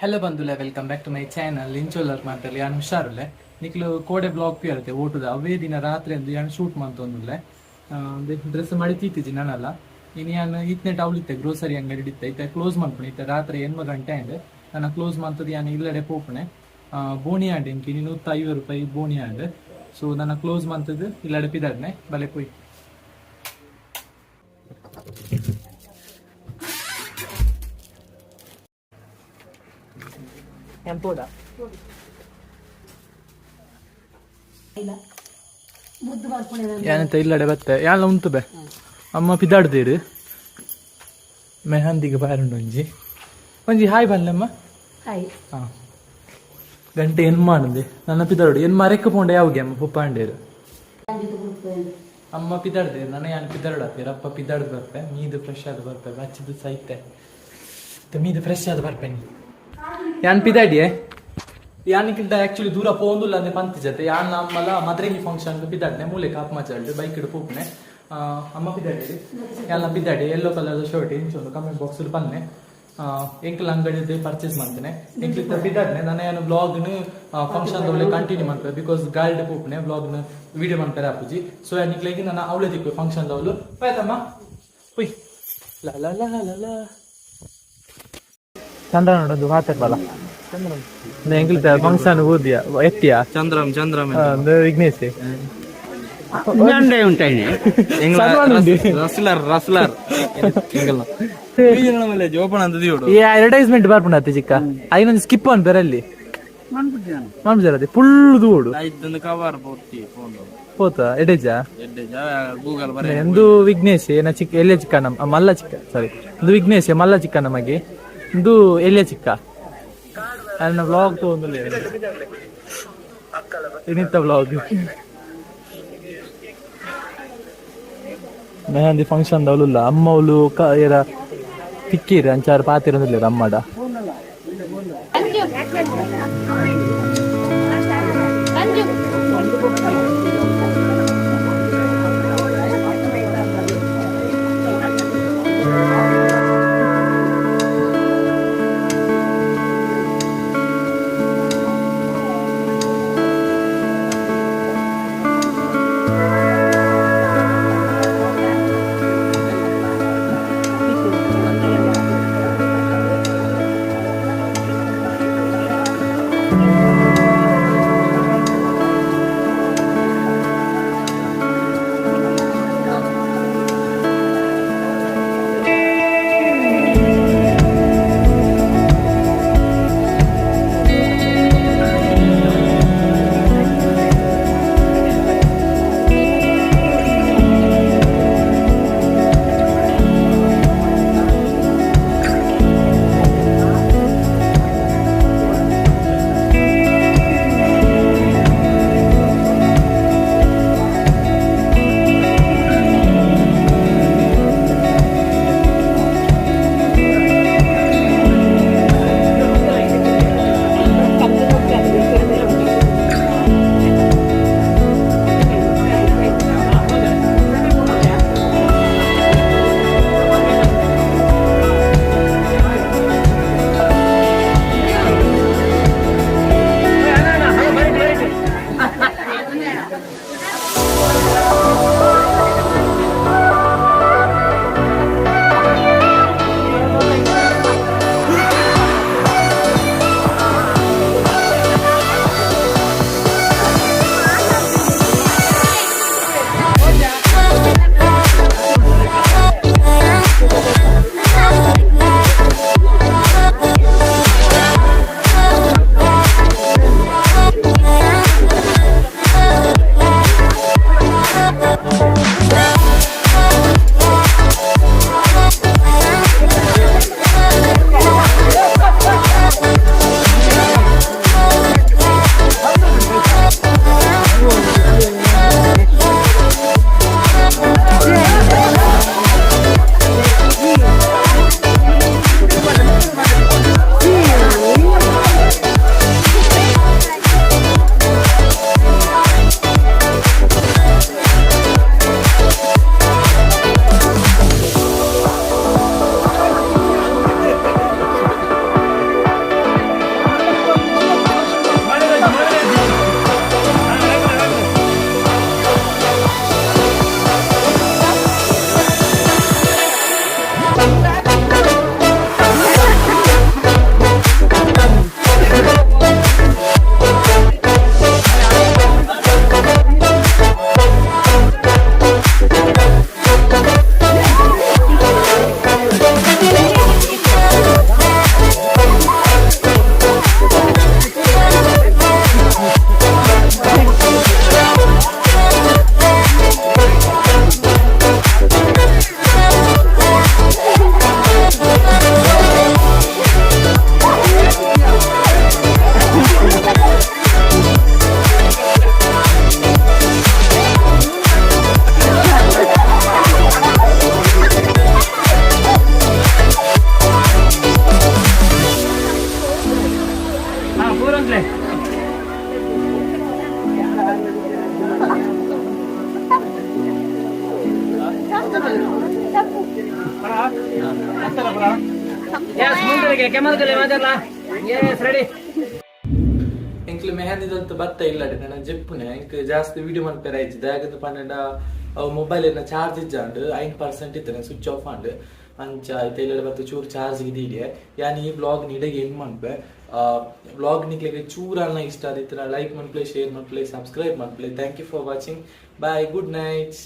Hello ಬಂಧುಲೆ, welcome back to my channel. ಇಂಚೋಲರ್ ಮಾತಲ್ಲಿ ಯಾನು ಹುಷಾರುಲೆ ನಿಕ್ಲು ಕೋಡೆ ಬ್ಲಾಗ್ ಪಿ ಇರುತ್ತೆ ಓಟುದ ಅವೇ ದಿನ ರಾತ್ರಿ ಅಂದು ಯಾನು ಶೂಟ್ ಮಂತೊಂದುಲ್ಲೆ ಡ್ರೆಸ್ ಮಾಡಿ ತೀತಿಜಿ ನಾನಲ್ಲ ಇನ್ನು ಯಾನು ಇತ್ತನೆ ಟೌಲಿತ್ತೆ ಗ್ರೋಸರಿ ಅಂಗಡಿ ಹಿಡಿತ್ತೆ ಇತ್ತೆ ಕ್ಲೋಸ್ ಮಾಡ್ಪಣೆ ಇತ್ತೆ ರಾತ್ರಿ 8 ಗಂಟೆ ಅಂಡ್ ನಾನು ಕ್ಲೋಸ್ ಮಾಡ್ತದೆ ಯಾನು ಇಲ್ಲಡೆ ಪೋಪಣೆ ಬೋಣಿ ಆಂಡ್ ಇಂಕಿ 150 ರೂಪಾಯಿ ಬೋಣಿ ಆಂಡ್. ಸೊ ನನ್ನ ಕ್ಲೋಸ್ ಮಾಡ್ತದೆ ಇಲ್ಲಡೆ ಪಿದಾಡ್ನೆ ಬಲೆ ಪೋಯ್ ಎಂಪೋಡ ಏನಂತ ಇಲ್ಲಡೆ ಬತ್ತೆ ಯಾಲ ಉಂಟು ಬೆ ಅಮ್ಮ ಪಿದಾಡ್ದೇರು ಮೆಹಂದಿಗೆ ಬಾರುಂಡು ಒಂಜಿ ಒಂಜಿ ಹಾಯ್ ಬಲ್ಲಮ್ಮ ಹಾ ಗಂಟೆ ಏನ್ ಮಾಡಿದೆ ನನ್ನ ಪಿದಾಡು ಏನ್ ಮರೆಕ್ಕ ಪೋಂಡೆ ಯಾವಾಗ ಅಮ್ಮ ಪುಪ್ಪಾಂಡೇರು ಅಮ್ಮ ಪಿದಾಡ್ದೆ ನನ್ನ ಯಾನು ಪಿದಾಡು ಹಾಕ್ತೀರ ಅಪ್ಪ ಪಿದಾಡ್ ಬರ್ಪೆ ಮೀದು ಫ್ರೆಶ್ ಆದ ಬರ್ಪೆ ಬಚ್ಚಿದ್ದು ಸೈತೆ ಮೀದು ಫ್ರೆಶ್ ಆದ ಬರ್ಪೆ ನೀ ಯಾನ್ ಪಿದಾಡಿಯೇ ಯಾನಿಕ್ಕಿಂತ ಆಕ್ಚುಲಿ ದೂರ ಪೋಂದುಲ್ಲ ಅಂದ್ರೆ ಪಂತ್ ಜೊತೆ ಯಾನ್ ನಮ್ಮಲ್ಲ ಮದ್ರೆಂಗಿ ಫಂಕ್ಷನ್ ಪಿದಾಡ್ನೆ ಮೂಲೆ ಕಾಪ್ ಮಚಾಲ್ಡು ಬೈಕ್ ಇಡು ಪೋಪ್ನೆ ಅಮ್ಮ ಪಿದಾಡಿ ಎಲ್ಲ ಪಿದಾಡಿ ಯೆಲ್ಲೋ ಕಲರ್ ಶರ್ಟ್ ಇಂಚೊಂದು ಕಮೆಂಟ್ ಬಾಕ್ಸ್ ಪನ್ನೆ ಎಂಕಲ್ ಅಂಗಡಿ ಪರ್ಚೇಸ್ ಮಾಡ್ತೇನೆ ಎಂಕ್ಲಿತ್ತ ಪಿದಾಡ್ನೆ ನಾನು ಏನು ಬ್ಲಾಗ್ನು ಫಂಕ್ಷನ್ ಒಳ್ಳೆ ಕಂಟಿನ್ಯೂ ಮಾಡ್ತೇವೆ ಬಿಕಾಸ್ ಗಾಲ್ಡ್ ಪೋಪ್ನೆ ಬ್ಲಾಗ್ನ ವಿಡಿಯೋ ಮಾಡ್ತಾರೆ ಅಪ್ಪುಜಿ. ಸೊ ನಿಕ್ಲೆಗೆ ನಾನು ಅವಳೆ ದಿಕ್ಕು ಫಂಕ್ಷನ್ ದವಳು ಆಯ್ತಮ್ಮ ಹುಯ್ ಲಾ ಲಾ ಲಾ ಲಾ ಲಾ ಚಂದ್ರ ನೋಡೋದು ಮಾತಾಡ್ಬಲ್ಲ ಎಂಕ್ಲ ಫಂಕ್ಷನ್ ಓದಿಯ ಎತ್ತಿಯ ಚಂದ್ರಮ್ ವಿಘ್ನೇಶ್ ಅಡ್ವರ್ಟೈಸ್ಮೆಂಟ್ ಬರ್ಪುಂಡು ಚಿಕ್ಕ ಐನೊಂದು ಸ್ಕಿಪ್ ಅನ್ಪೇರಲ್ಲಿ ಮಾಡ್ಬಿಡ್ತಾರೆ ಫುಲ್ ದೂಡು ಪೋತ ಎಡೆಜ ಎಂದು ವಿಘ್ನೇಶ್ ಏನ ಚಿಕ್ಕ ಎಲೆ ಚಿಕ್ಕ ಮಲ್ಲ ಚಿಕ್ಕ ಸಾರಿ ಇದು ವಿಘ್ನೇಶ್ ಮಲ್ಲ ಚಿಕ್ಕ ನಮಗೆ ಇದು ಎಲೆ ಚಿಕ್ಕ ನನ್ನ ವ್ಲಾಗ್ ತಗೊಂಡು ಇನ್ನಿತ್ತ ವ್ಲಾಗ್ ಮೆಹಂದಿ ಫಂಕ್ಷನ್ ಅವಳು ಅಮ್ಮ ಅವಳು ಏರ ತಿಕ್ಕಿರಿ ಅಂಚಾರು ಪಾತಿರಂದಿಲ್ಲ ಅಮ್ಮಡ ಬರಂತ್ಲೆ ಎಂಕ್ಲು ಮೆಹಂದಿದಂತ ಬರ್ತಾ ಇಲ್ಲ ನನ್ನ ಜೆಪ್ಪುನೆ ಎಂಕ್ ಜಾಸ್ತಿ ವಿಡಿಯೋ ಮನ್ಪೇರ ಆಯ್ತು ದಾಗದ ಪಂಡ ಮೊಬೈಲ್ ಚಾರ್ಜ್ ಇಜ್ಜಾಂಡು 5% ಇತ್ತನೆ ಸ್ವಿಚ್ ಆಫ್ ಆಂಡ್ ಅಂಚ ಐತೆ ಬತ್ತು ಚೂರು ಚಾರ್ಜ್ ಇದೀಡಿಯೆ ಯಾನ್ ಈ ಬ್ಲಾಗ್ ನಿಡೆಗೆ ಏನ್ ಮನ್ಪೆ ಬ್ಲಾಗ್ ನಿಕ್ಲೆಗೆ ಚೂರನ್ನ ಇಷ್ಟ ಆದಿತ್ತು ಲೈಕ್ ಮನ್ಪ್ಲೆ ಶೇರ್ ಮನ್ಪ್ಲೆ ಸಬ್ಸ್ಕ್ರೈಬ್ ಮನ್ಪ್ಲೆ thank you for watching bye good night.